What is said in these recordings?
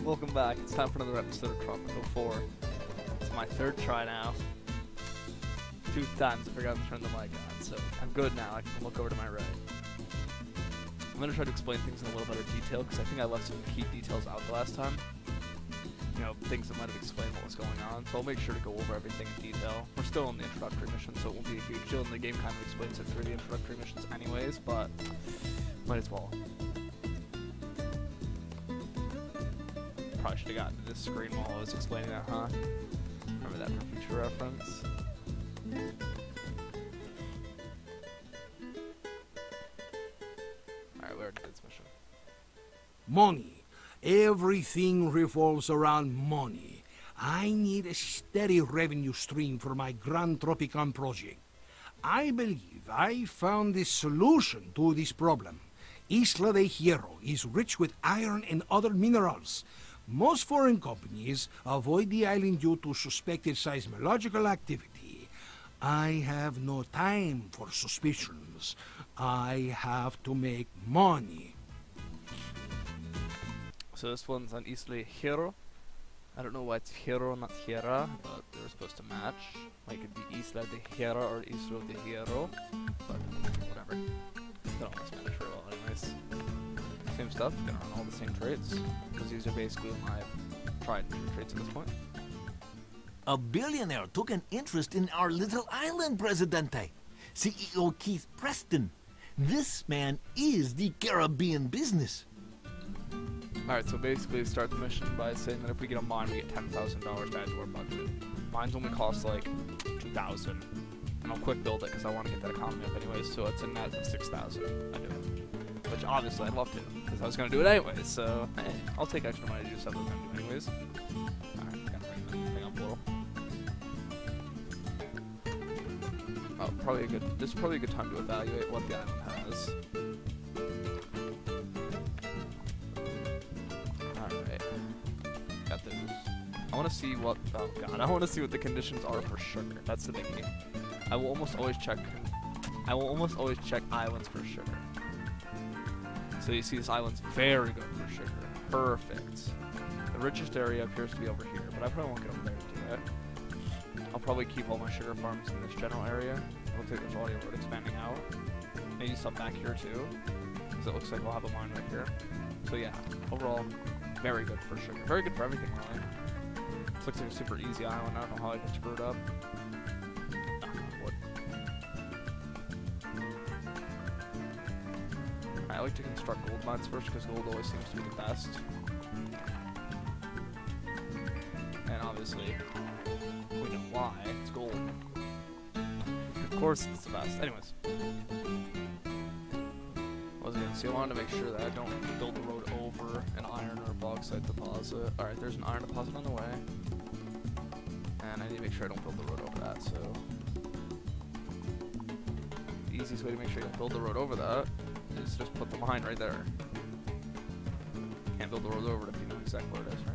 Welcome back. It's time for another episode of Tropico 4. It's my third try now. 2 times I forgot to turn the mic on, so I'm good now. I can look over to my right. I'm going to try to explain things in a little better detail, because I think I left some key details out the last time. You know, things that might have explained what was going on, so I'll make sure to go over everything in detail. We're still in the introductory mission, so it won't be a huge deal, and the game kind of explains it through the introductory missions anyways, but might as well. Probably should have gotten to this screen while I was explaining that, huh? Remember that for future reference? Alright, we already did this mission. Money. Everything revolves around money. I need a steady revenue stream for my Grand Tropican project. I believe I found the solution to this problem. Isla de Hierro is rich with iron and other minerals. Most foreign companies avoid the island due to suspected seismological activity. I have no time for suspicions. I have to make money. So this one's on Isla de Hierro. I don't know why it's Hierro, not Hierra, but they were supposed to match. Like it'd be Isla de Hierro or Isla de Hierro, but whatever. They don't know Spanish very well anyways. Same stuff, gonna run all the same traits, because these are basically my tried and true traits at this point. A billionaire took an interest in our little island, Presidente. CEO Keith Preston. This man is the Caribbean business. Alright, so basically start the mission by saying that if we get a mine, we get $10,000 to add to our budget. Mines only cost like $2,000. And I'll quick build it because I want to get that economy up anyways, so it's a net of $6,000. I do it. Which obviously I'd love to, because I was going to do it anyways, so hey, I'll take extra money to do stuff I was going to do anyways. Alright, gotta bring that thing up a little. Oh, probably this is probably a good time to evaluate what the island has. I want to see what, oh god, I want to see what the conditions are for sugar. That's the biggie. I will almost always check islands for sugar. So you see this island's very good for sugar. Perfect. The richest area appears to be over here, but I probably won't get over there to do it. I'll probably keep all my sugar farms in this general area. It looks like there's already a road expanding out. Maybe some back here too, because it looks like we'll have a mine right here. So yeah, overall, very good for sugar. Very good for everything, really. This looks like a super easy island. I don't know how I got screwed up. I like to construct gold mines first because gold always seems to be the best. And obviously, we know why. It's gold. Of course it's the best. Anyways. What was I going to say? I wanted to make sure that I don't build the road over an iron or bauxite deposit. Alright, there's an iron deposit on the way. And I need to make sure I don't build the road over that, so... The easiest way to make sure you don't build the road over that is just put the mine right there. Can't build the road over it if you know exactly where it is, right?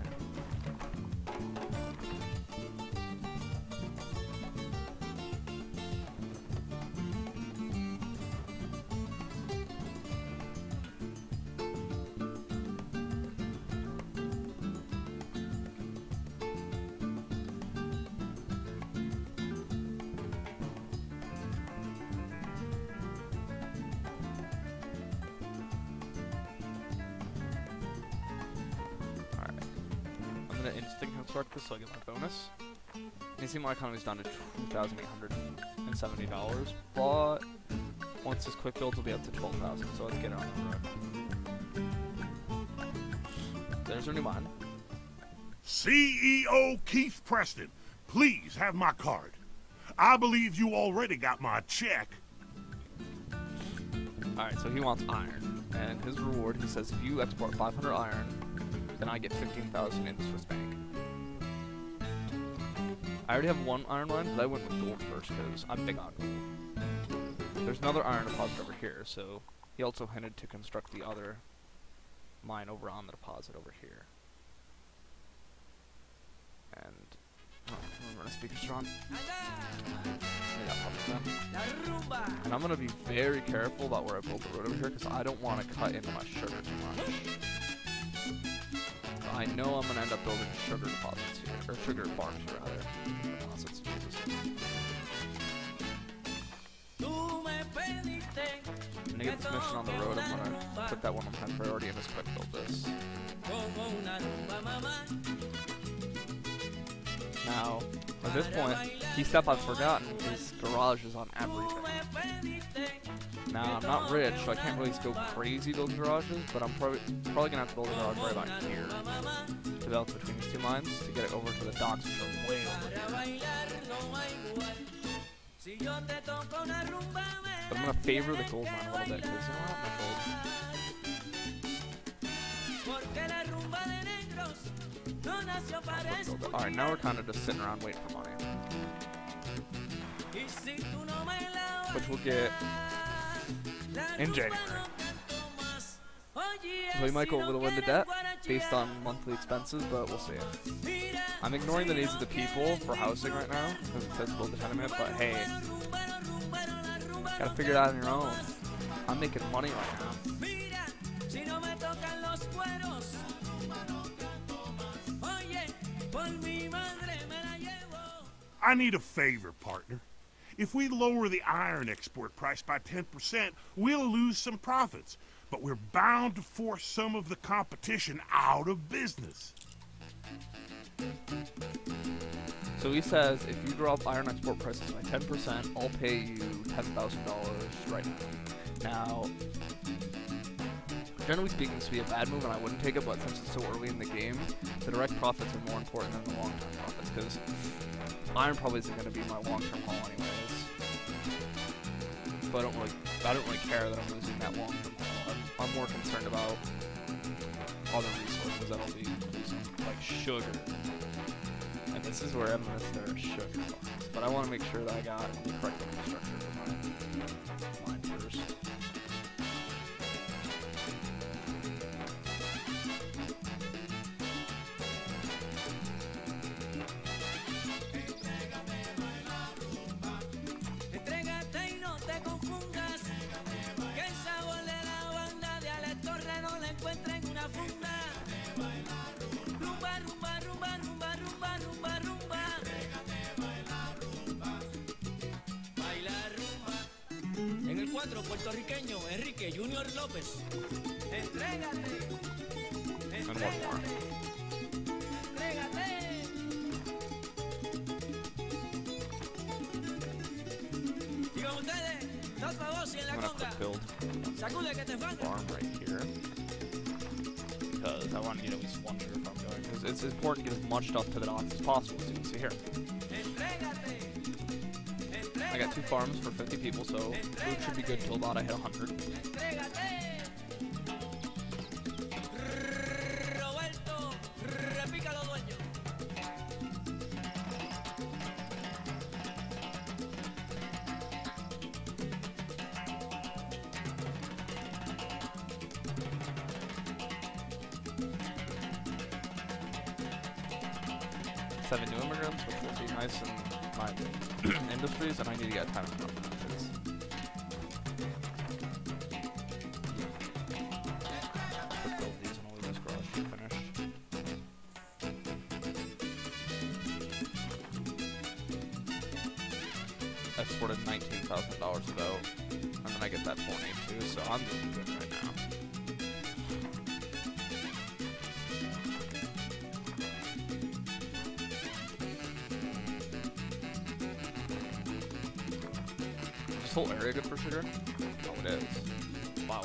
Instant construct this so I get my bonus. You see my economy's down to $2,870, but once this quick builds will be up to $12,000, so let's get it on the road. There's our new mine. CEO Keith Preston, please have my card. I believe you already got my check. Alright, so he wants iron, and his reward, he says if you export 500 iron, then I get 15,000 in the Swiss bank. I already have one iron mine, but I went with gold first because I'm big on gold. There's another iron deposit over here, so he also hinted to construct the other mine over on the deposit over here. And oh, remember the speakers are on. And I'm gonna be very careful about where I build the road over here because I don't want to cut into my sugar too much. I know I'm gonna end up building sugar deposits here, or sugar farms here, rather. Deposits, Jesus. I'm gonna get this mission on the road. I'm gonna put that one on high priority and just quick build this. Now, at this point, key step I've forgotten is garages on everything. Now, I'm not rich, so I can't really go crazy building garages, but I'm probably gonna have to build a garage right about here to balance between these two lines to get it over to the docks, which are way over here. But I'm gonna favor the gold mine a little bit because you know what, my gold. Alright, now we're kind of just sitting around waiting for money, which we'll get in January. So we might go a little into debt based on monthly expenses, but we'll see. I'm ignoring the needs of the people for housing right now because it says build the tenement, but hey, gotta figure it out on your own. I'm making money right now. I need a favor, partner. If we lower the iron export price by 10%, we'll lose some profits. But we're bound to force some of the competition out of business. So he says, if you drop iron export prices by 10%, I'll pay you $10,000 right now. Now, generally speaking, this would be a bad move, and I wouldn't take it, but since it's so early in the game, the direct profits are more important than the long-term profits, because iron probably isn't going to be my long-term haul anyways. So I don't really care that I'm losing that long-term haul. I'm more concerned about other resources that I'll be losing, like sugar. And this is where I'm going to start sugar farms. But I want to make sure that I got the correct infrastructure for my mine first. Puertorriqueño Enrique Junior López. Entrégate. Entrégate. Digan ustedes, dos para vos y en la conga. Build Sacude que te falta. Farm right here because I want to get at least one sugar farm going because it's important to get as much stuff to the docks as possible. So you can see here. I got 2 farms for 50 people, so food should be good till about I hit 100. Seven new immigrants, which will be nice and my industries, and I need to get time to run matches. Quick build these and I'll leave this garage finished. Exported $19,000 about, and then I get that 482, so I'm doing good right now. This whole area good for sugar? Oh, it is. Wow.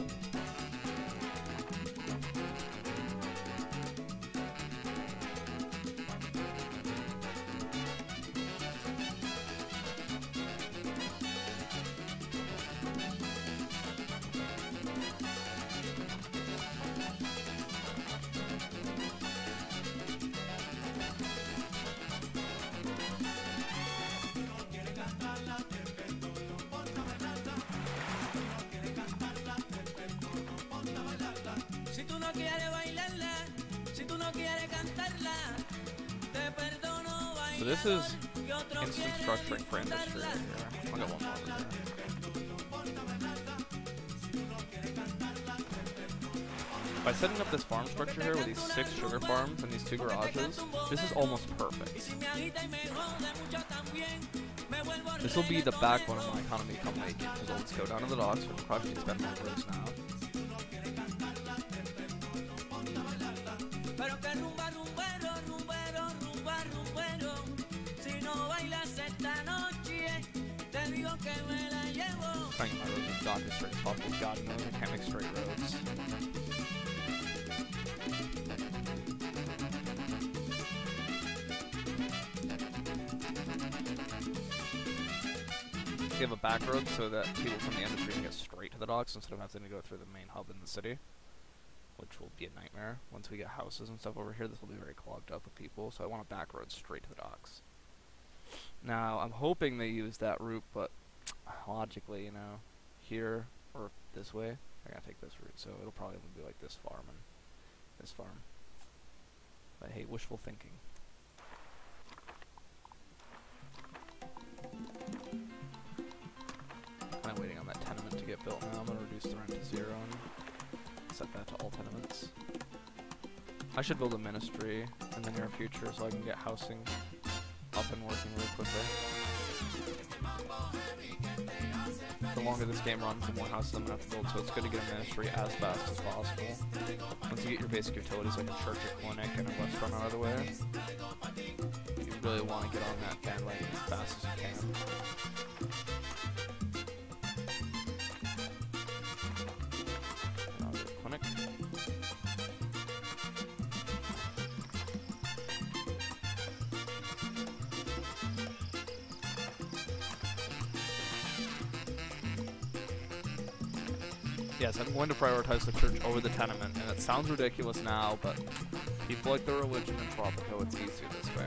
So this is instant structuring for industry right here. I'll get one more over there. by setting up this farm structure here with these 6 sugar farms and these 2 garages, this is almost perfect. This will be the backbone of my economy come late game, because let's go down to the docks, which will probably spend more roads now. Trying to get my roads as dock as straight as possible. God knows I can't make straight roads. We have a back road so that people from the industry can get straight to the docks instead of having to go through the main hub in the city, which will be a nightmare. Once we get houses and stuff over here, this will be very clogged up with people, so I want a back road straight to the docks. Now, I'm hoping they use that route, but logically, you know, here or this way, they're gonna take this route, so it'll probably only be like this farm and this farm. But hey, wishful thinking. I'm waiting on that tenement to get built now. I'm gonna reduce the rent to 0 and set that to all tenements. I should build a ministry in the near future so I can get housing up and working really quickly. The longer this game runs, the more houses I'm gonna have to build, so it's good to get a ministry as fast as possible. Once you get your basic utilities like a church, a clinic, and a restaurant out of the way, you really want to get on that bandwagon as fast as you can. Another clinic. Yes, I'm going to prioritize the church over the tenement, and it sounds ridiculous now, but people like the religion in Tropico, it's easier this way.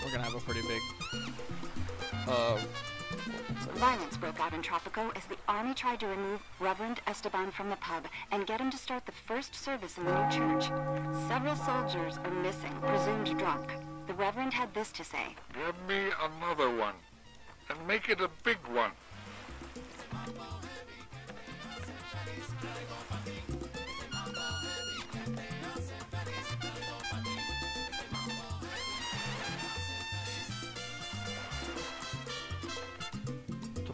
We're gonna have a pretty big Violence broke out in Tropico as the army tried to remove Reverend Esteban from the pub and get him to start the first service in the new church. Several soldiers are missing, presumed drunk. The Reverend had this to say. Give me another one, and make it a big one.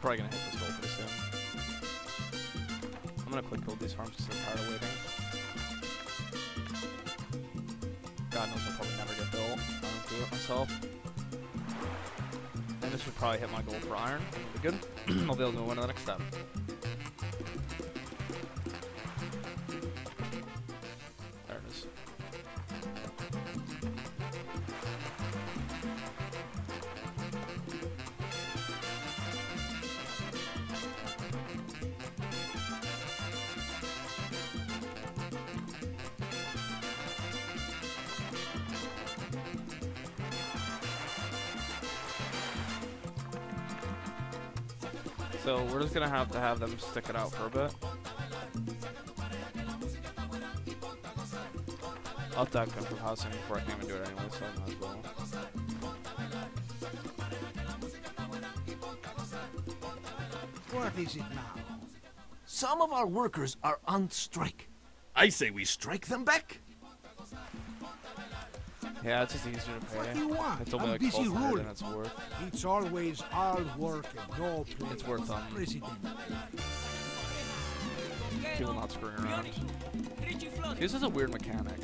Probably gonna hit this goal pretty soon. I'm gonna quick build these farms because I'm tired of waiting. God knows I'll probably never get built. I don't do it myself. And this should probably hit my goal for iron. That'll be good. I'll be able to move on to the next step. There it is. So we're just gonna have to have them stick it out for a bit. I'll have to act for housing before I can even do it anyway, so I might as well. What is it now? Some of our workers are on strike. I say we strike them back. Yeah, it's just easier to pay. What do you want? It's only I'm like busy 1200 ruling. and it's worth. It's always all work and no play. It's worth President. People not screwing around. This is a weird mechanic.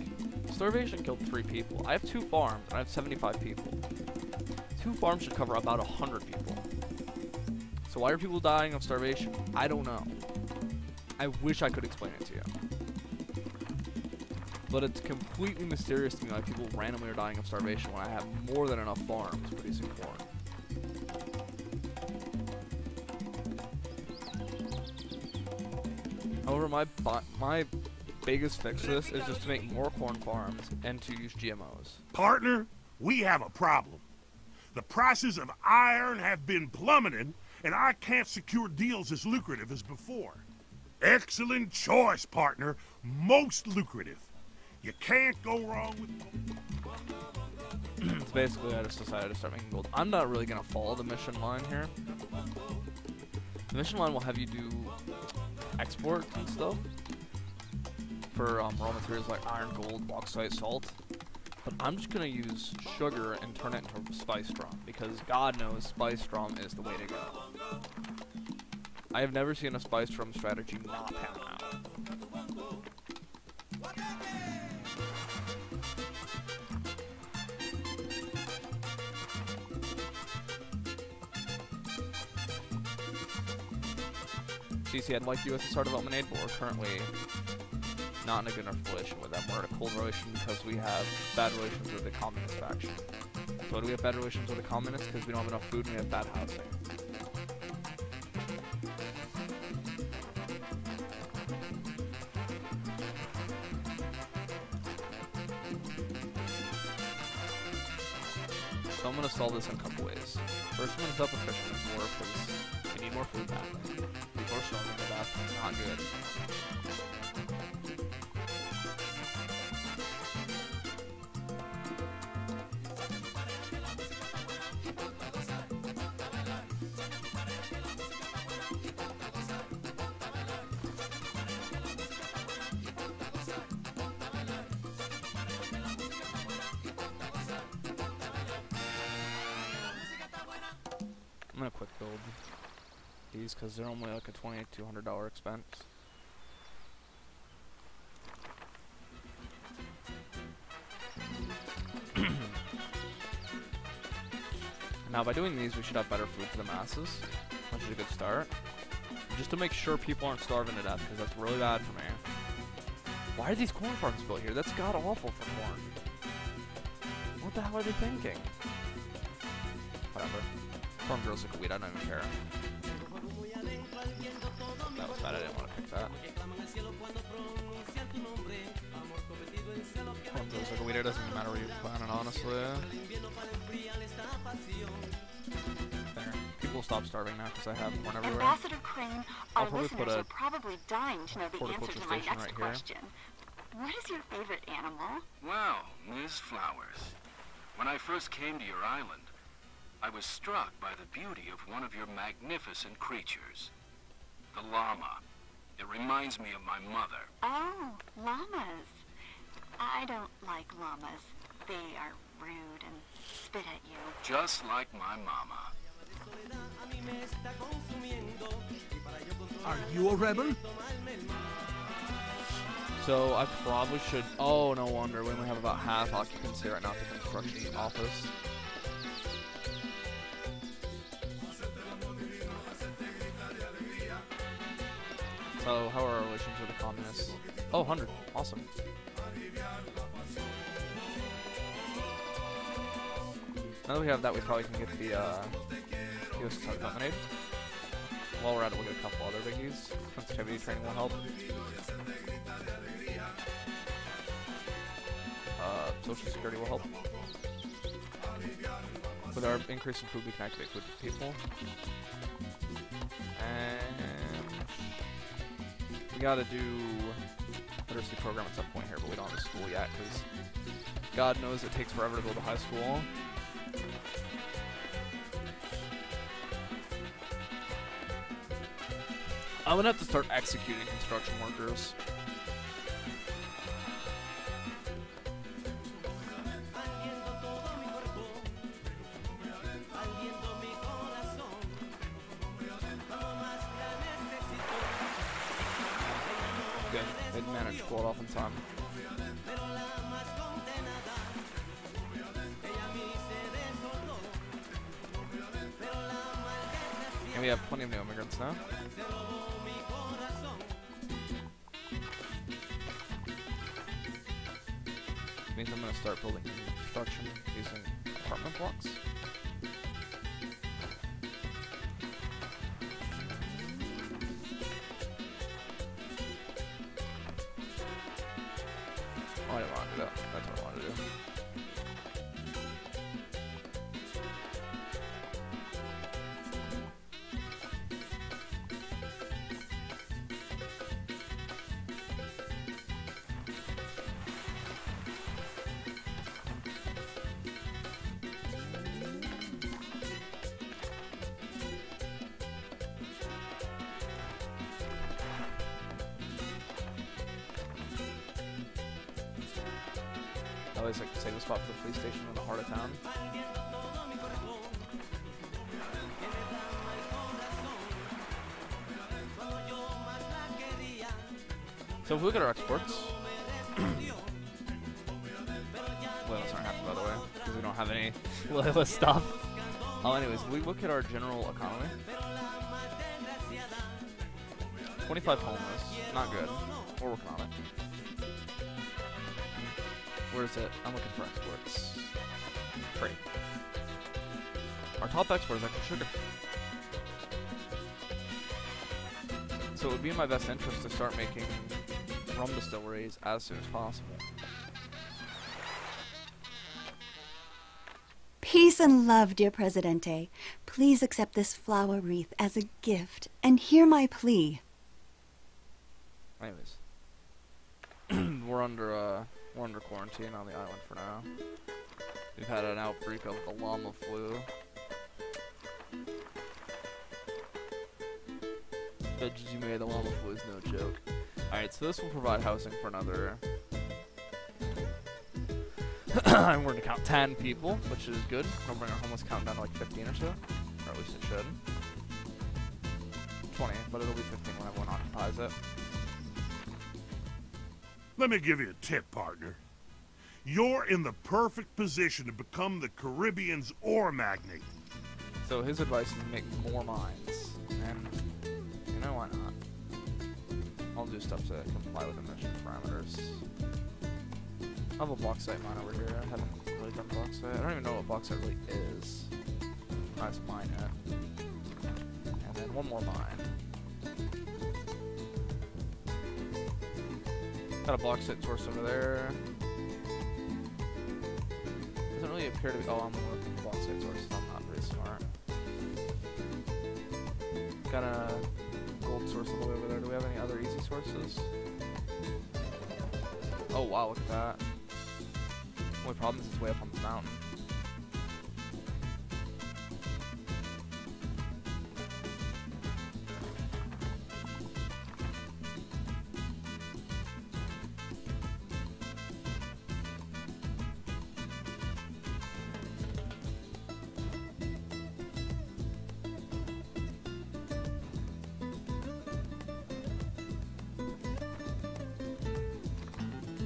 Starvation killed 3 people. I have 2 farms and I have 75 people. 2 farms should cover about 100 people. So why are people dying of starvation? I don't know. I wish I could explain it to you. But it's completely mysterious to me why people randomly are dying of starvation when I have more than enough farms producing corn. However, my biggest fix to this is just to make more corn farms and to use GMOs. Partner, we have a problem. The prices of iron have been plummeting, and I can't secure deals as lucrative as before. Excellent choice, partner. Most lucrative. You can't go wrong with... So basically, I just decided to start making gold. I'm not really going to follow the mission line here. The mission line will have you do exports and stuff for raw materials like iron, gold, bauxite, salt. But I'm just going to use sugar and turn it into spice rum, because God knows spice rum is the way to go. I have never seen a spice rum strategy not pan out. CC, I'd like USSR development aid, but we're currently not in a good enough relation with them. We're in a cold relation because we have bad relations with the communist faction. So why do we have bad relations with the communists? Because we don't have enough food and we have bad housing. So I'm going to solve this in a couple ways. First, I'm going to set up a fisherman's wharf because we need more food badly. People are starving to death. Not good. I'm gonna quick build these because they're only like a $2,200 expense. Now by doing these we should have better food for the masses, which is a good start. Just to make sure people aren't starving to death, because that's really bad for me. Why are these corn farms built here? That's god awful for corn. What the hell are they thinking? Whatever. Corn grows like a weed, I don't even care. That was bad, I didn't want to pick that. Corn grows like a weed, it doesn't even matter where you plant it, honestly. There. People will stop starving now because I have corn everywhere. Ambassador Crane, our probably listeners put a are probably dying to know the answer horticulture to my station next right here. question. What is your favorite animal? Well, Ms. Flowers, when I first came to your island, I was struck by the beauty of one of your magnificent creatures, the llama. It reminds me of my mother. Oh, llamas. I don't like llamas. They are rude and spit at you. Just like my mama. Are you a rebel? So I probably should. Oh, no wonder. We only have about half occupancy right now at the construction office. So how are our relations with the communists? Oh, 100. Awesome. Now that we have that, we probably can get the USSR development aid. While we're at it, we'll get a couple other biggies. Sensitivity training will help. Social security will help. With our increase in food, we can activate food for people. And we gotta do literacy program at some point here, but we don't have a school yet, because God knows it takes forever to build a high school. I'm gonna have to start executing construction workers. Good. They managed to pull it off in time. And we have plenty of new immigrants now. Means I'm going to start building construction using apartment blocks. Oh, I didn't want to do that. That's what I wanted to do. I always like to save a spot for the police station in the heart of town. So if we look at our exports, well, that's not happening by the way, because we don't have any loyalist stuff. Anyways, we look at our general economy. 25 homeless, not good. We're working on it. Where is it? I'm looking for exports. Great. Our top export is actually sugar. So it would be in my best interest to start making rum distilleries as soon as possible. Peace and love, dear Presidente. Please accept this flower wreath as a gift and hear my plea. Anyways. We're under quarantine on the island for now. We've had an outbreak of the llama flu. Bitches, you made the llama flu is no joke. Alright, so this will provide housing for another... we're going to count 10 people, which is good. We'll bring our homeless count down to like 15 or so. Or at least it should. 20, but it'll be 15 when everyone occupies it. Let me give you a tip, partner. You're in the perfect position to become the Caribbean's ore magnate. So his advice is to make more mines. And, you know, why not? I'll do stuff to comply with emission parameters. I have a bauxite mine over here. I haven't really done bauxite. I don't even know what bauxite really is. Let's mine it. And then one more mine. Got a bauxite source over there. Doesn't really appear to be. Oh, I'm looking for bauxite source. I'm not very smart. Got a gold source all the way over there. Do we have any other easy sources? Oh wow, look at that. Only problem is it's way up on the mountain.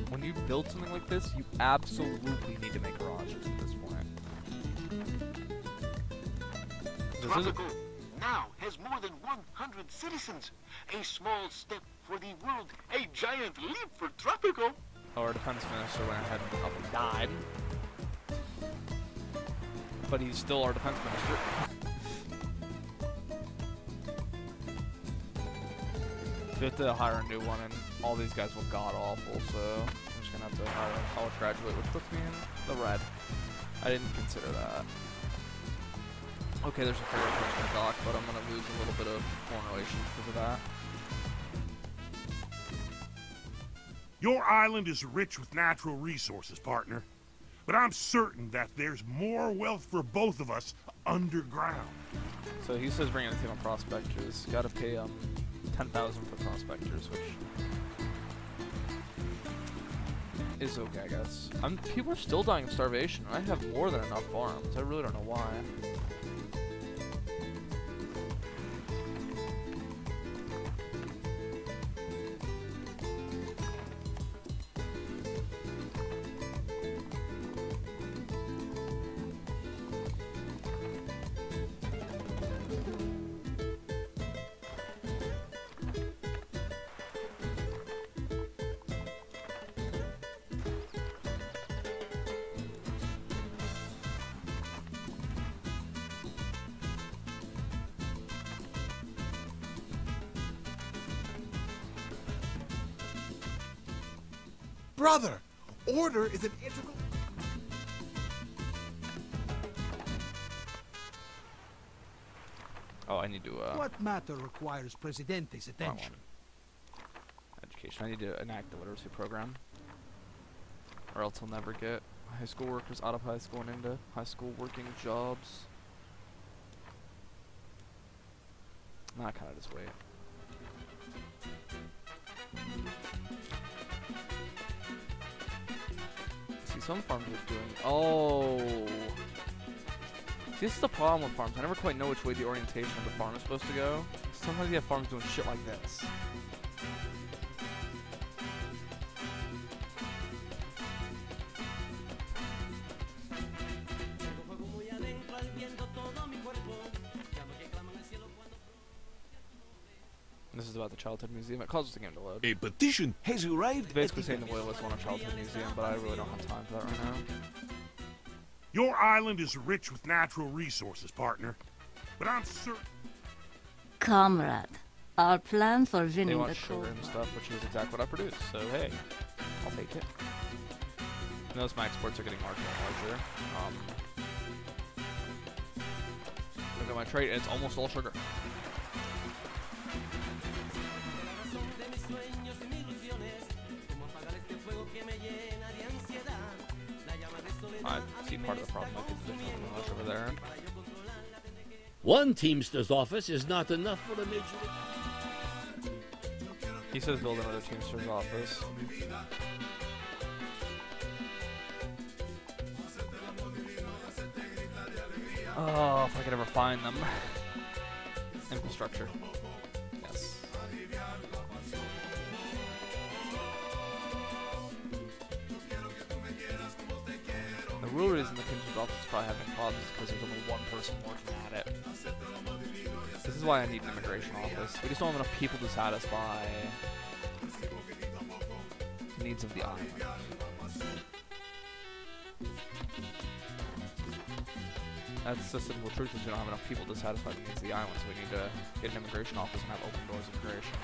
When you build something like this, you absolutely need to make garages at this point. Tropico now has more than 100 citizens. A small step for the world, a giant leap for Tropico. Our defense minister went ahead and probably died. But he's still our defense minister. We have to hire a new one, and all these guys were god-awful, so I'm just gonna have to hire a college graduate, which puts me in the red. I didn't consider that. Okay, there's a fair person to dock, but I'm gonna lose a little bit of foreign relations because of that. Your island is rich with natural resources, partner. But I'm certain that there's more wealth for both of us underground. So he says bring in a team of prospectors. Gotta pay 10,000 for prospectors, which is okay, I guess. People are still dying of starvation, and I have more than enough farms. I really don't know why. Brother, order is an integral... Oh, I need to, What matter requires Presidente's attention? Education. I need to enact the literacy program. Or else I'll never get high school workers out of high school and into high school working jobs. Nah, I kinda just wait. See, some farms are doing... Oh! See, this is the problem with farms. I never quite know which way the orientation of the farm is supposed to go. Sometimes you have farms doing shit like this. And this is about the childhood museum. It causes the game to load. A petition has arrived. It's basically saying the loyalists want a childhood museum, but I really don't have time for that right now. Your island is rich with natural resources, partner. But I'm certain... Comrade, our plan for They winning want the sugar Cold and stuff, which is exactly what I produce. So hey, I'll take it. Notice my exports are getting larger and larger. Look at my trade, and it's almost all sugar. I see part of the problem. I could put too much over there. One Teamster's office is not enough for a major... He says build another Teamster's office. Oh, if I could ever find them. Infrastructure. Yes. The real reason the Teamster's office is probably having problems is because there's only one person working at it. This is why I need an immigration office. We just don't have enough people to satisfy the needs of the island. That's the simple truth, is we don't have enough people to satisfy the needs of the island, so we need to get an immigration office and have open doors immigration.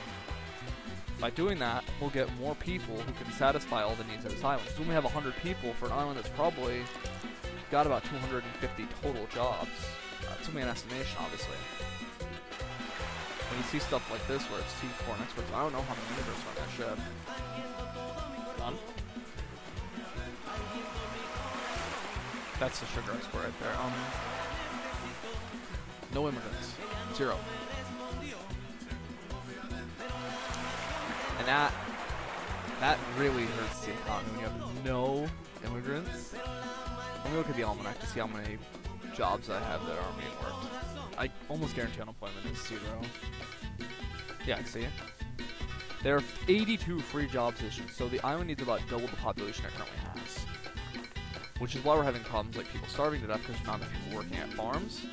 By doing that, we'll get more people who can satisfy all the needs of this island. So when we have 100 people for an island that's probably got about 250 total jobs. That's only an estimation, obviously. When you see stuff like this where it's foreign experts, I don't know how many immigrants are on that ship. Done. That's the sugar export right there. No immigrants. 0. And that really hurts the economy when you have no immigrants. Let me look at the almanac to see how many jobs I have that aren't being worked. I almost guarantee unemployment is 0. Yeah, see? There are 82 free job positions, so the island needs about double the population it currently has. Which is why we're having problems like people starving to death because there's not enough people working at farms,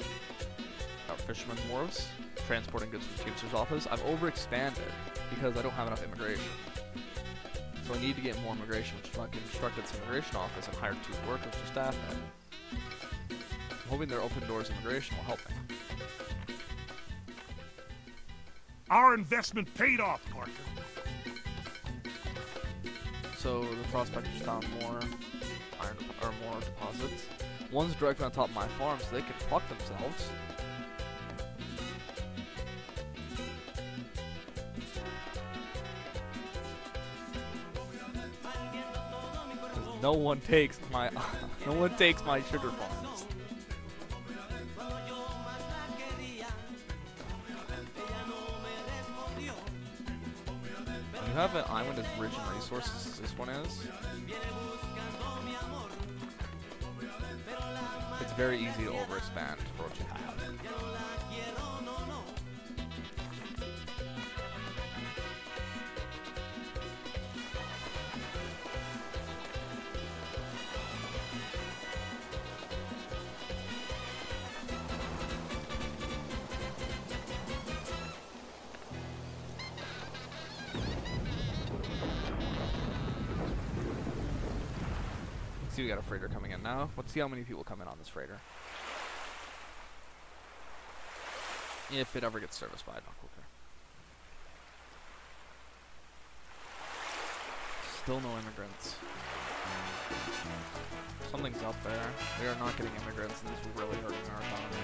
or fishermen's wharves, transporting goods from Teamster's office. I've overexpanded because I don't have enough immigration. So I need to get more immigration, which is why I constructed this immigration office and hired 2 workers to staff it. I'm hoping their open doors immigration will help me. Our investment paid off, partner. So the prospectors found more iron or more deposits. One's directly on top of my farm, so they can fuck themselves. No one takes my no one takes my sugar farms. When you have an island as rich in resources as this one is, it's very easy to overexpand for what you have. See, we got a freighter coming in now. Let's see how many people come in on this freighter. If it ever gets serviced by a dock. Still no immigrants. Something's up there. We are not getting immigrants, and this is really hurting our economy.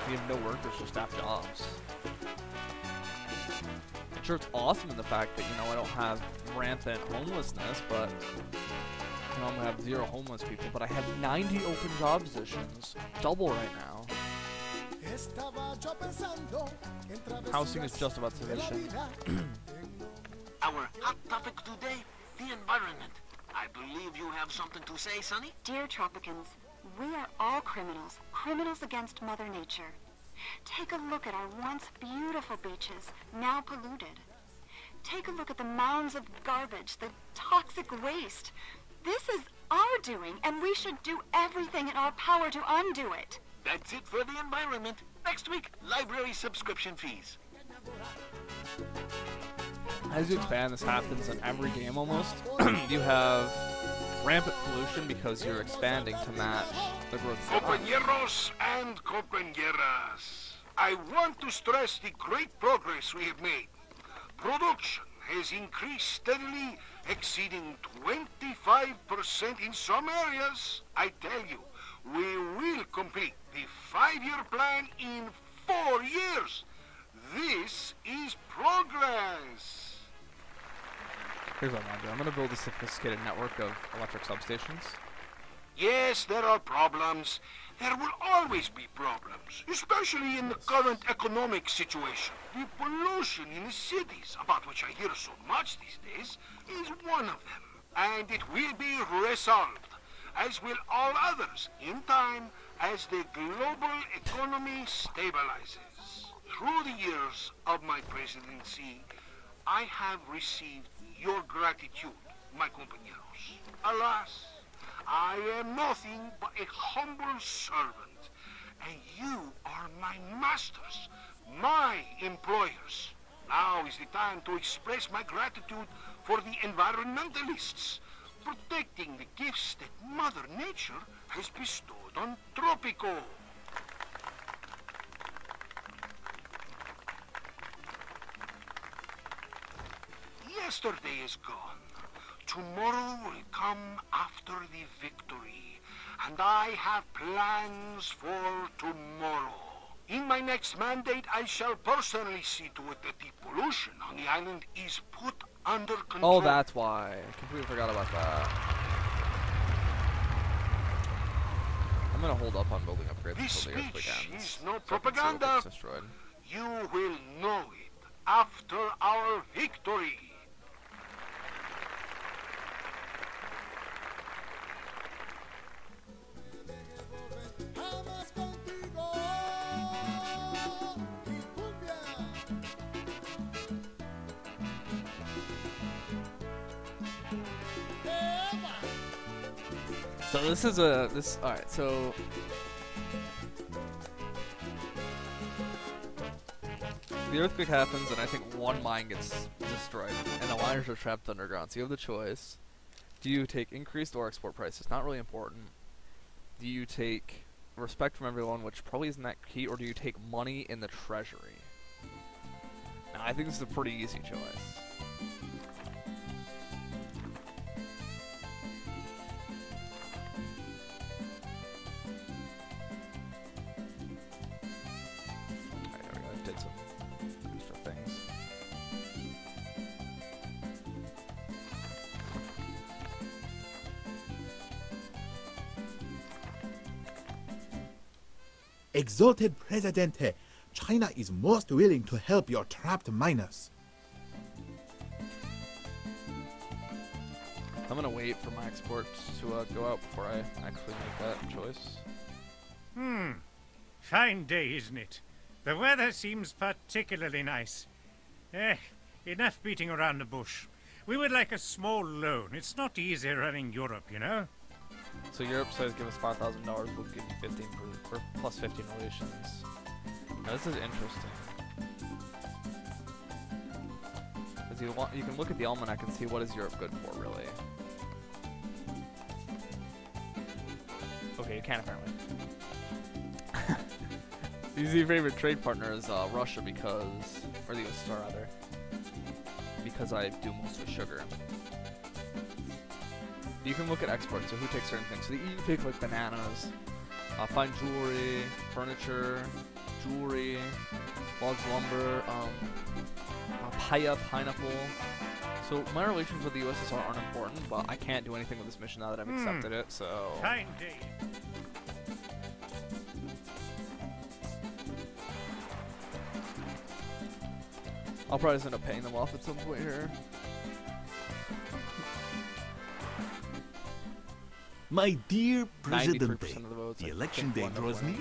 We have no workers, just staff jobs. I'm sure it's awesome in the fact that, you know, I don't have rampant homelessness, but you know, I'm gonna have 0 homeless people, but I have 90 open job positions, double right now. Housing is just about sufficient. Our hot topic today, the environment. I believe you have something to say, Sonny? Dear Tropicans, we are all criminals, criminals against Mother Nature. Take a look at our once beautiful beaches, now polluted. Take a look at the mounds of garbage, the toxic waste. This is our doing, and we should do everything in our power to undo it. That's it for the environment. Next week, library subscription fees. As you expand, this happens in every game almost. You have rampant pollution because you're expanding to match the growth of the Compañeros and compañeras, I want to stress the great progress we have made. Production has increased steadily, exceeding 25% in some areas. I tell you, we will complete the 5-year plan in 4 years. This is progress. Here's what I'm gonna do. I'm gonna build a sophisticated network of electric substations. Yes, there are problems. There will always be problems, especially in the current economic situation. The pollution in the cities, about which I hear so much these days, is one of them. And it will be resolved, as will all others, in time, as the global economy stabilizes. Through the years of my presidency, I have received your gratitude, my compañeros. Alas, I am nothing but a humble servant, and you are my masters, my employers. Now is the time to express my gratitude for the environmentalists, protecting the gifts that Mother Nature has bestowed on Tropico. Yesterday is gone. Tomorrow will come after the victory, and I have plans for tomorrow. In my next mandate, I shall personally see to it that the pollution on the island is put under control. Oh, that's why. I completely forgot about that. I'm gonna hold up on building upgrades This until the earthquake speech ends. is no so propaganda. it's destroyed. You will know it after our victory. So this is alright, so the earthquake happens and I think one mine gets destroyed and the miners are trapped underground. So you have the choice. Do you take increased or export prices? Not really important. Do you take respect from everyone, which probably isn't that key, or do you take money in the treasury? Now I think this is a pretty easy choice. Exalted Presidente, China is most willing to help your trapped miners. I'm gonna wait for my exports to go out before I actually make that choice. Fine day, isn't it? The weather seems particularly nice. Enough beating around the bush. We would like a small loan. It's not easy running Europe, you know? So Europe says give us $5,000, we'll give you 15 for plus 15 relations. Now this is interesting. Because you can look at the almanac and see what is Europe good for, really. Okay, you can apparently. Easy favorite trade partner is Russia because, or the USSR rather, because I do most of the sugar. You can look at exports, so who takes certain things. So the EU take like bananas, fine jewelry, furniture, jewelry, logs, lumber, papaya, pineapple. So my relations with the USSR aren't important, but I can't do anything with this mission now that I've accepted it, so... Fine day. I'll probably just end up paying them off at some point here. My dear Presidente, of the votes, the election day draws near.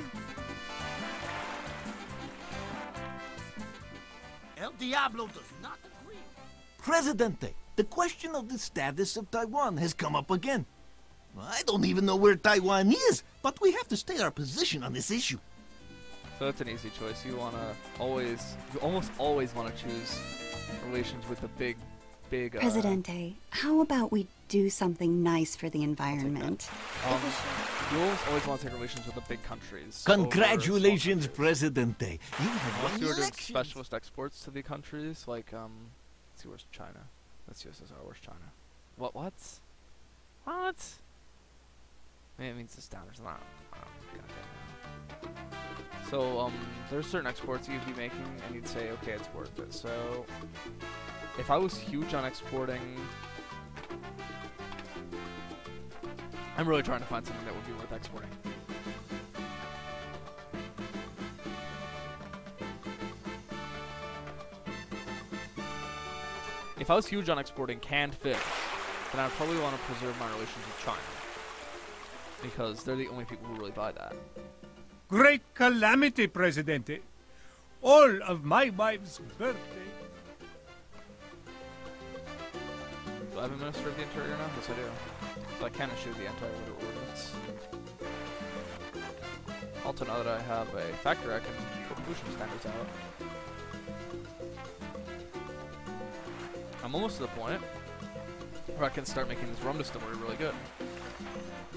El Diablo does not agree. Presidente, the question of the status of Taiwan has come up again. I don't even know where Taiwan is, but we have to state our position on this issue. So that's an easy choice. You almost always want to choose relations with the big. Presidente, how about we do something nice for the environment? You always want to take relations with the big countries. Congratulations, Presidente. You have won you the are doing election. specialist exports to the countries, like, let's see, where's China? That's USSR, where's China? What? What? Maybe it means this down, there's not. So, there's certain exports you'd be making, and you'd say, okay, it's worth it. So, if I was huge on exporting, I'm really trying to find something that would be worth exporting. If I was huge on exporting canned fish, then I'd probably want to preserve my relations with China, because they're the only people who really buy that. Great calamity, Presidente. All of my wife's birthday. Do I have a Minister of the Interior now? Yes, I do. So I can issue the anti-litter ordinance. Also, now that I have a factory, I can put pollution standards out. I'm almost to the point where I can start making this rum distillery really good.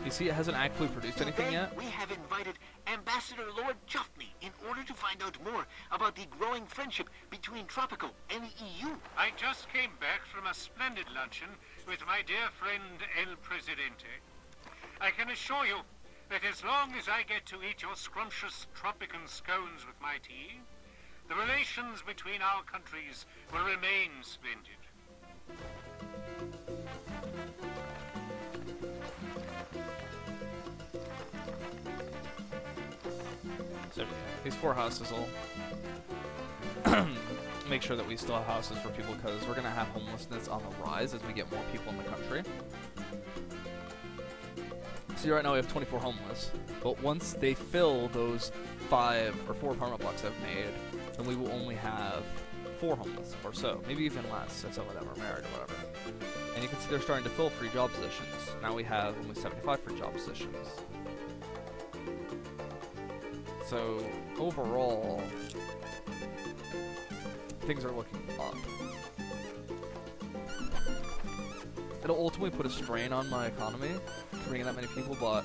You see, it hasn't actually produced anything yet. We have invited Ambassador Lord Chuffney in order to find out more about the growing friendship between Tropico and the EU. I just came back from a splendid luncheon with my dear friend El Presidente. I can assure you that as long as I get to eat your scrumptious Tropican scones with my tea, the relations between our countries will remain splendid. So these 4 houses will make sure that we still have houses for people, because we're going to have homelessness on the rise as we get more people in the country. See, right now we have 24 homeless, but once they fill those 5 or 4 apartment blocks I've made, then we will only have 4 homeless or so, maybe even less if some of them are married or whatever. And you can see they're starting to fill free job positions. Now we have only 75 free job positions. So, overall, things are looking up. It'll ultimately put a strain on my economy, bringing that many people, but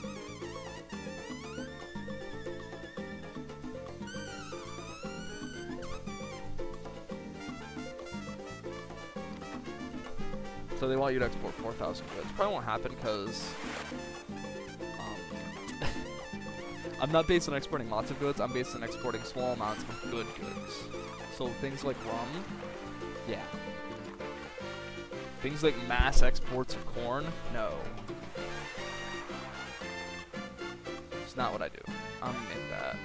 so they want you to export 4,000 goods. Probably won't happen because I'm not based on exporting lots of goods, I'm based on exporting small amounts of good goods. So things like rum, yeah. Things like mass exports of corn, no. It's not what I do. I'm in that.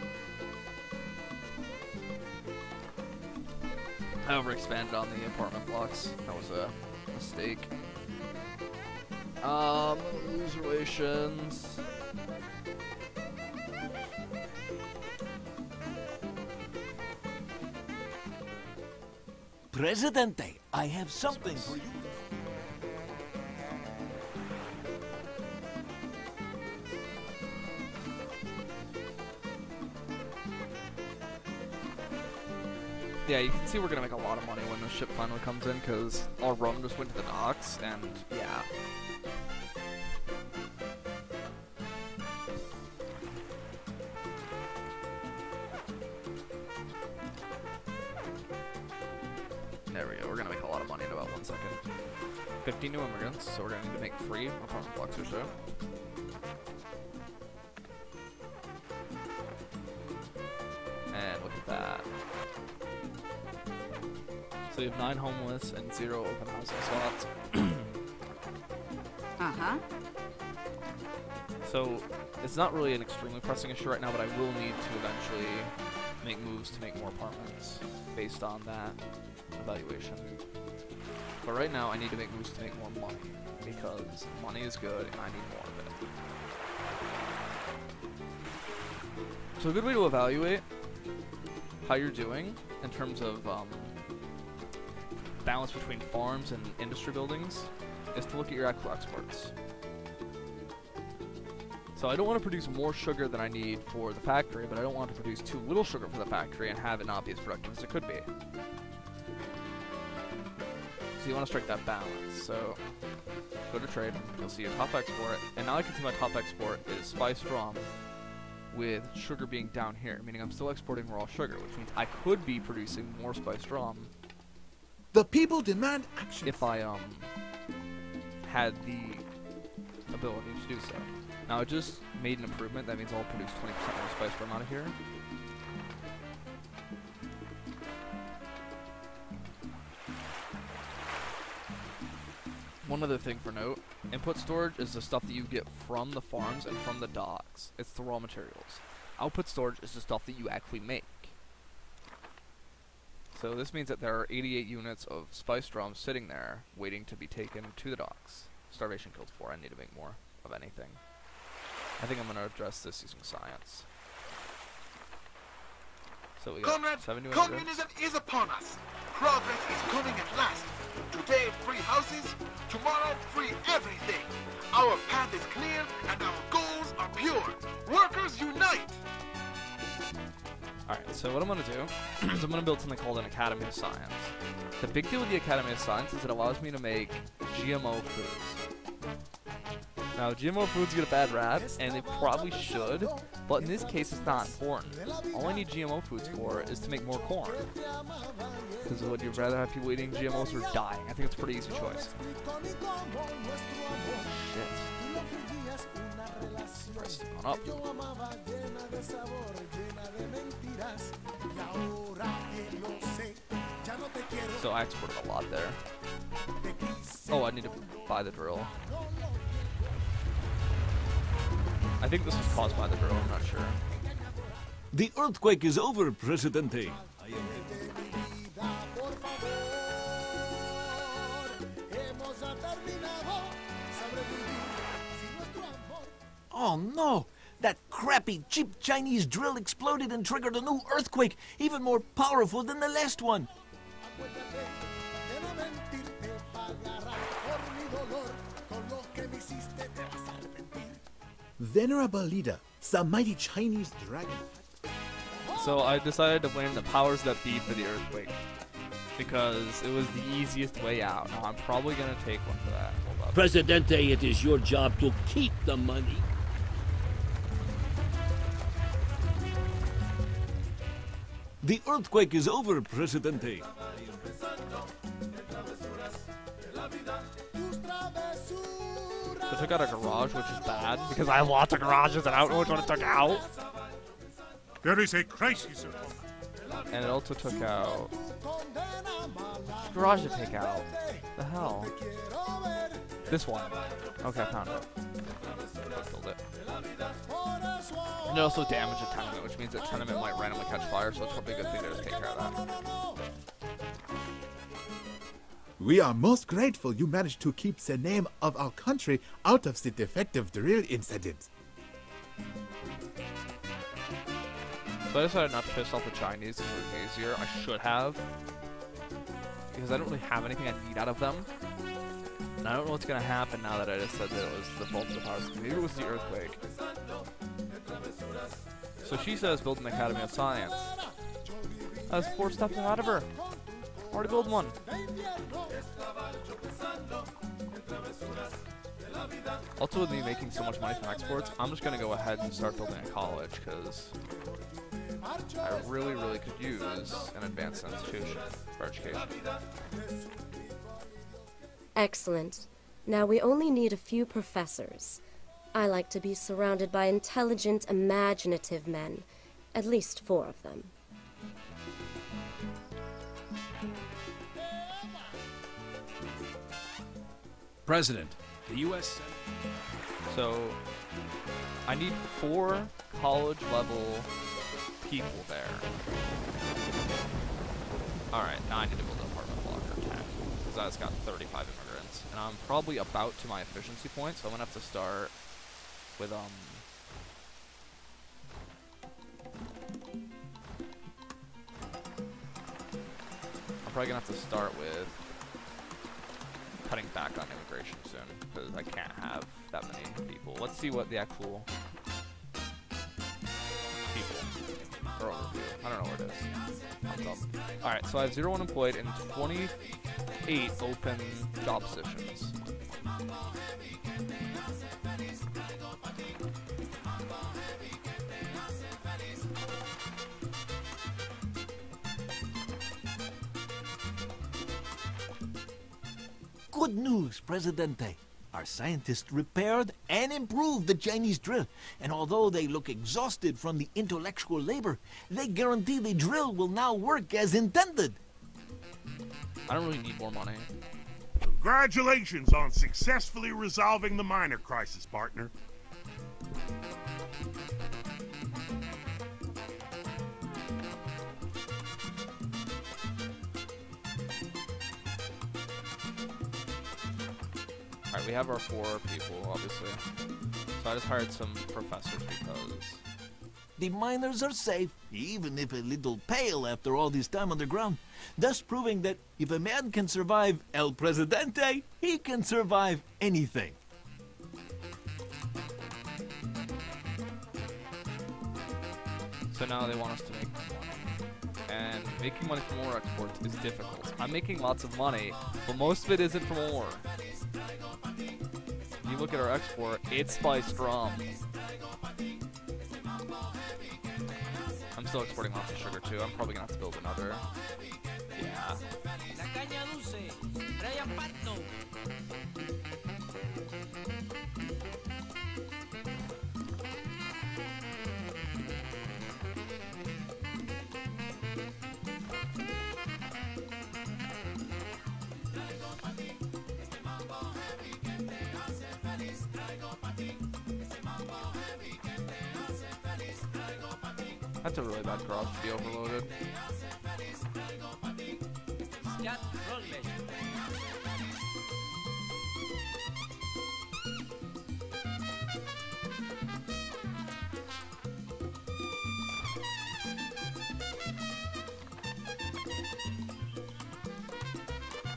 I overexpanded on the apartment blocks. That was a mistake. Lose relations. Presidente, I have something for you. Yeah, you can see we're gonna make a lot of money when the ship finally comes in, because our rum just went to the docks, and yeah. There we go, we're gonna make a lot of money in about 1 second. 50 new immigrants, so we're gonna need to make 3 apartment blocks or so. And look at that. So you have 9 homeless and 0 open housing slots. Uh-huh. So it's not really an extremely pressing issue right now, but I will need to eventually make moves to make more apartments based on that evaluation. But right now I need to make moves to make more money, because money is good and I need more of it. So a good way to evaluate how you're doing in terms of balance between farms and industry buildings is to look at your actual exports. So I don't want to produce more sugar than I need for the factory, but I don't want to produce too little sugar for the factory and have it not be as productive as it could be. So you want to strike that balance. So go to trade, you'll see your top export, and now I can see my top export is spiced rum with sugar being down here, meaning I'm still exporting raw sugar, which means I could be producing more spiced rum. The people demand action. If I had the ability to do so. Now I just made an improvement. That means I'll produce 20% more spiced rum out of here. One other thing for note, input storage is the stuff that you get from the farms and from the docks. It's the raw materials. Output storage is the stuff that you actually make. So this means that there are 88 units of spiced rum sitting there waiting to be taken to the docks. Starvation killed 4. I need to make more of anything. I think I'm going to address this using science. So we got Comrade, 7 new communism is upon us. Progress is coming at last. Today, free houses. Tomorrow, free everything. Our path is clear and our goals are pure. Workers unite! Alright, so what I'm going to do is I'm going to build something called an Academy of Science. The big deal with the Academy of Science is it allows me to make GMO foods. Now, GMO foods get a bad rap, and they probably should, but in this case it's not important. All I need GMO foods for is to make more corn. Because would you rather have people eating GMOs or dying? I think it's a pretty easy choice. Shit. Price has gone up. So I exported a lot there. Oh, I need to buy the drill. I think this was caused by the drill, I'm not sure. The earthquake is over, Presidente. Oh no! That crappy, cheap Chinese drill exploded and triggered a new earthquake, even more powerful than the last one. Venerable leader, some mighty Chinese dragon. So I decided to blame the powers that be for the earthquake, because it was the easiest way out. Now I'm probably going to take one for that. Hold up. Presidente, it is your job to keep the money. The earthquake is over, Presidente. So I took out a garage, which is bad, because I have lots of garages and I don't know which one it took out. There is a crisis. And it also took out... Which garage to take out? The hell? This one. Okay, I found it. Killed it. And it also damaged a tenement, which means that tenement might randomly catch fire, so it's probably a good thing to just take care of that. We are most grateful you managed to keep the name of our country out of the defective drill incident. So I decided not to piss off the Chinese and move easier. I should have. Because I don't really have anything I need out of them. And I don't know what's going to happen now that I just said that it was the fault of the powers. Maybe it was the earthquake. So she says build an Academy of Science. That's 4 steps ahead of her. Already build one. Also, with me making so much money from exports, I'm just going to go ahead and start building a college, because I really, really could use an advanced institution for education. Excellent. Now we only need a few professors. I like to be surrounded by intelligent, imaginative men. At least 4 of them. President, the U.S. So, I need 4 college-level people there. Alright, now I need to build an apartment block or 10, because that's got 35 immigrants. And I'm probably about to my efficiency point, so I'm going to have to start with, I'm probably going to have to start with cutting back on immigration soon, because I can't have that many people. Let's see what the actual people are overview. I don't know where it is. Alright, so I have 0 unemployed and 28 open job positions. Good news, Presidente. Our scientists repaired and improved the Chinese drill, and although they look exhausted from the intellectual labor, they guarantee the drill will now work as intended. I don't really need more money. Congratulations on successfully resolving the minor crisis, partner. Alright, we have our 4 people, obviously. So I just hired some professors because... The miners are safe, even if a little pale after all this time underground, thus proving that if a man can survive El Presidente, he can survive anything. So now they want us to make money. And making money from ore exports is difficult. I'm making lots of money, but most of it isn't from ore. If you look at our export, it's spiced rum. I'm still exporting lots of sugar too. I'm probably gonna have to build another. Yeah. That's a really bad garage to be overloaded.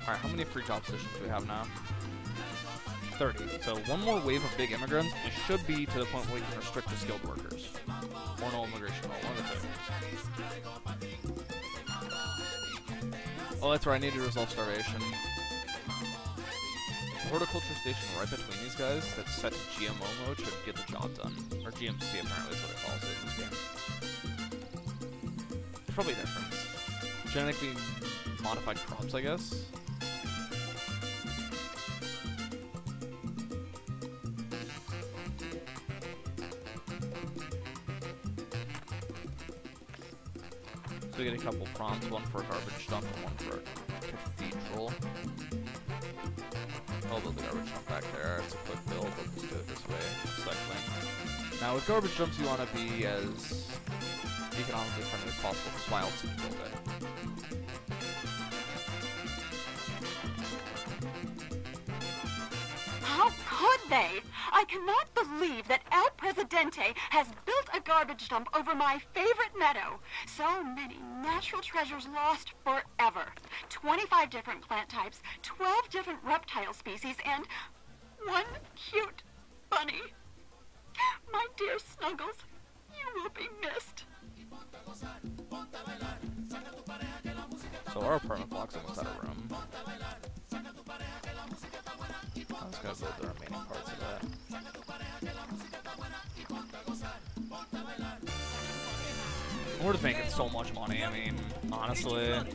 Alright, how many free job positions do we have now? 30. So one more wave of big immigrants, we should be to the point where we can restrict the skilled workers. Or no immigration at all, one of the two. Oh, that's right, I need to resolve starvation. Horticulture station right between these guys that's set to GMO mode should get the job done. Or GMC apparently is what it calls it in this game. There's probably a difference. Genetically modified crops, I guess. So we get a couple prompts, one for a garbage dump and one for a cathedral. I'll build the garbage dump back there. It's a quick build. We'll just do it this way. Cycling. Now with garbage dumps, you want to be as economically friendly as possible, because why else would you build it? say, I cannot believe that El Presidente has built a garbage dump over my favorite meadow. So many natural treasures lost forever. 25 different plant types, 12 different reptile species, and one cute bunny. My dear Snuggles, you will be missed. So our apartment block's almost out of room. I was gonna build the remaining parts of that. We're just making so much money, I mean, honestly. I'm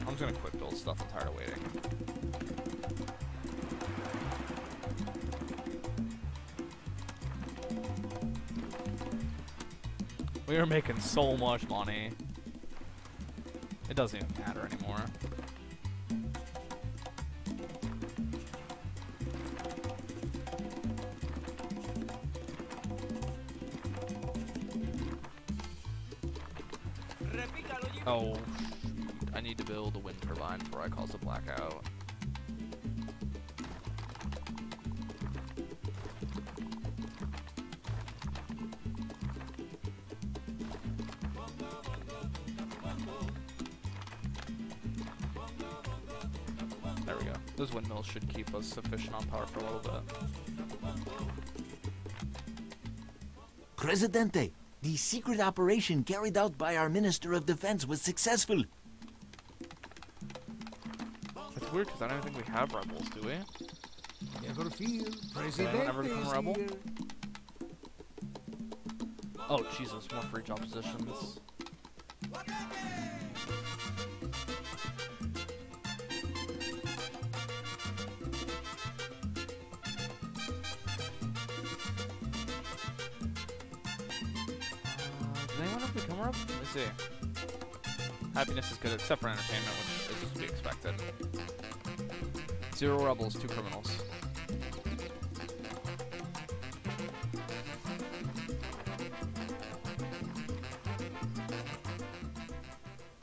just gonna quick build stuff, I'm tired of waiting. We are making so much money. It doesn't even matter anymore. Oh, I need to build a wind turbine before I cause a blackout. There we go. Those windmills should keep us sufficient on power for a little bit. Presidente, the secret operation carried out by our Minister of Defense was successful. It's weird because I don't think we have rebels, do we? Never fear, Presidente. Did anyone ever become a rebel? Oh, Jesus, more free job positions. Did anyone ever become a rebel? Let me see. Happiness is good, except for entertainment, which is to be expected. 0 rebels, 2 criminals.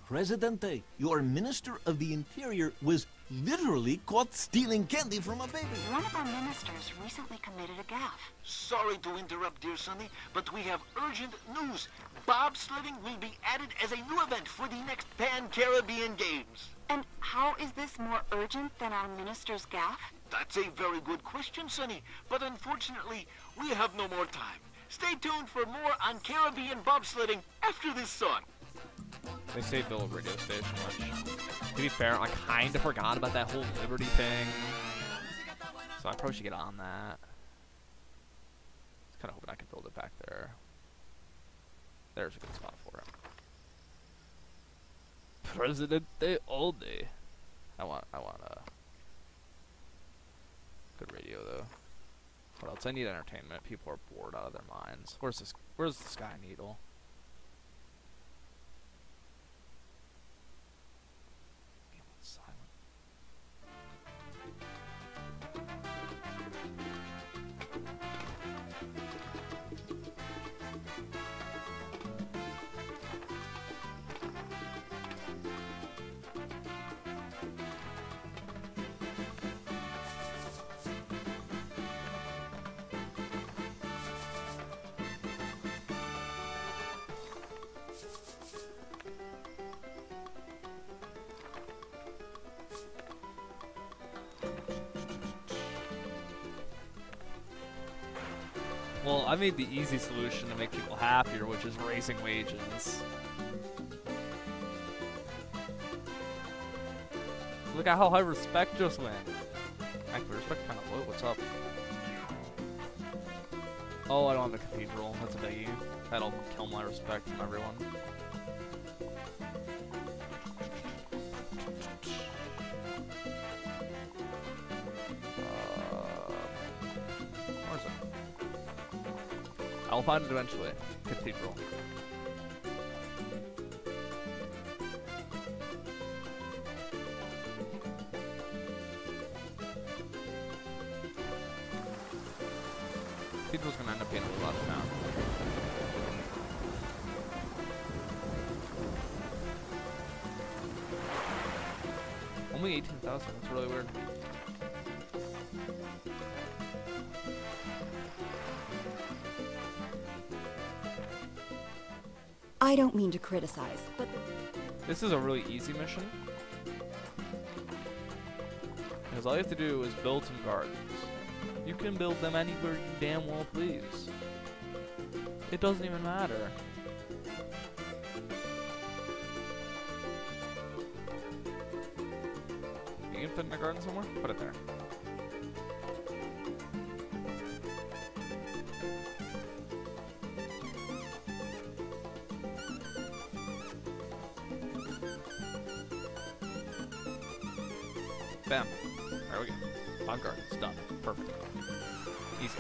Presidente, your Minister of the Interior was literally caught stealing candy from a baby. One of our ministers recently committed a gaffe. Sorry to interrupt, dear Sonny, but we have urgent news. Bobsledding will be added as a new event for the next Pan-Caribbean Games. And how is this more urgent than our minister's gaffe? That's a very good question, Sonny, but unfortunately, we have no more time. Stay tuned for more on Caribbean bobsledding after this song. They say build a radio station, which, to be fair, I kind of forgot about that whole Liberty thing. So I probably should get on that. I was kind of hoping I could build it back there. There's a good spot for it. Presidente all day. I want a good radio though. What else? I need entertainment. People are bored out of their minds. Where's the Sky Needle? Well, I made the easy solution to make people happier, which is raising wages. Look at how high respect just went. Actually, respect kind of low. What's up? Oh, I don't have a cathedral. That's a biggie. That'll kill my respect from everyone. Where's it? I'll find it eventually. Cathedral. Cathedral's gonna end up being a lot of town. Only 18,000. That's really weird. I don't mean to criticize, but this is a really easy mission. Because all you have to do is build some gardens. You can build them anywhere you damn well please. It doesn't even matter. You can fit in a garden somewhere? Put it there. Bam. There we go. 5 gardens. Done. Perfect. Easy.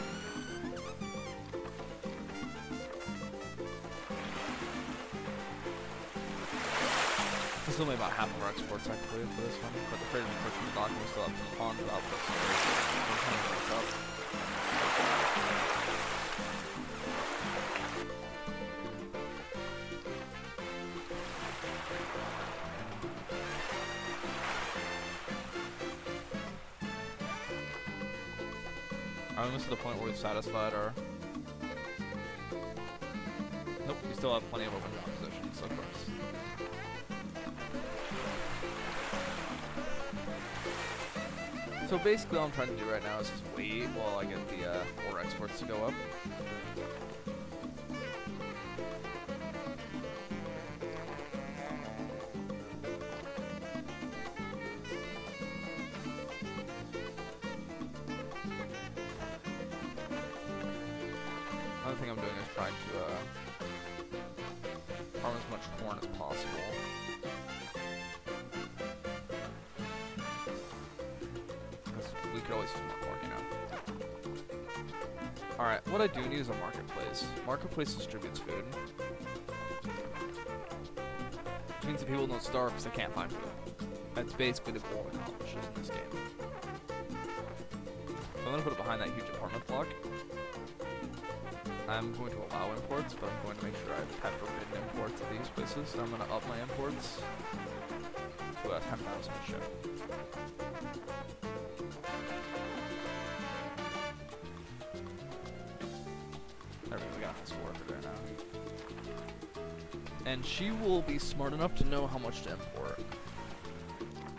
This is only about half of our exports actually for this one, but the freight and purchase dock will still have some ponds without this. Alright, this is the point where we've satisfied our... Nope, we still have plenty of open dock positions, of course. So basically all I'm trying to do right now is just wait while I get the ore exports to go up. Another thing I'm doing is trying to farm as much corn as possible. We could always use more corn, you know. Alright, what I do need is a marketplace. Marketplace distributes food. Which means that people don't starve because they can't find food. That's basically the goal it accomplishes in this game. So I'm going to put it behind that huge apartment block. I'm going to allow imports, but I'm going to make sure I have forbidden imports at these places. So I'm going to up my imports to 10,000 a ship. There we go, we got this worker there now. And she will be smart enough to know how much to import.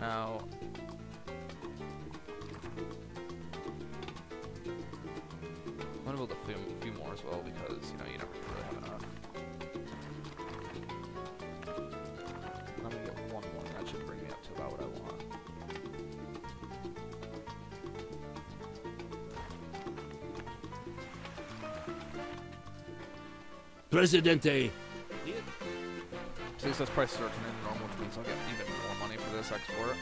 Now, I'm gonna build a few more as well because, you know, you never really have enough. I'm gonna get one more, that should bring me up to about what I want. Presidente. Success prices are turning normal, which means I'll get even more money for this export.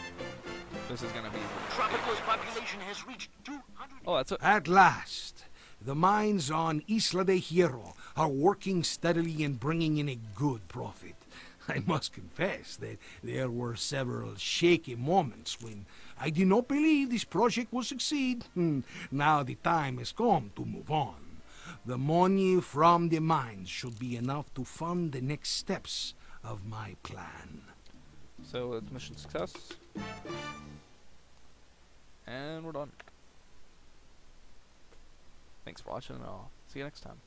This is gonna be... Tropico's population has reached 200... Oh, that's it. At last, the mines on Isla de Hierro are working steadily and bringing in a good profit. I must confess that there were several shaky moments when I did not believe this project would succeed. Now the time has come to move on. The money from the mines should be enough to fund the next steps of my plan. So it's mission success. And we're done. Thanks for watching, and I'll see you next time.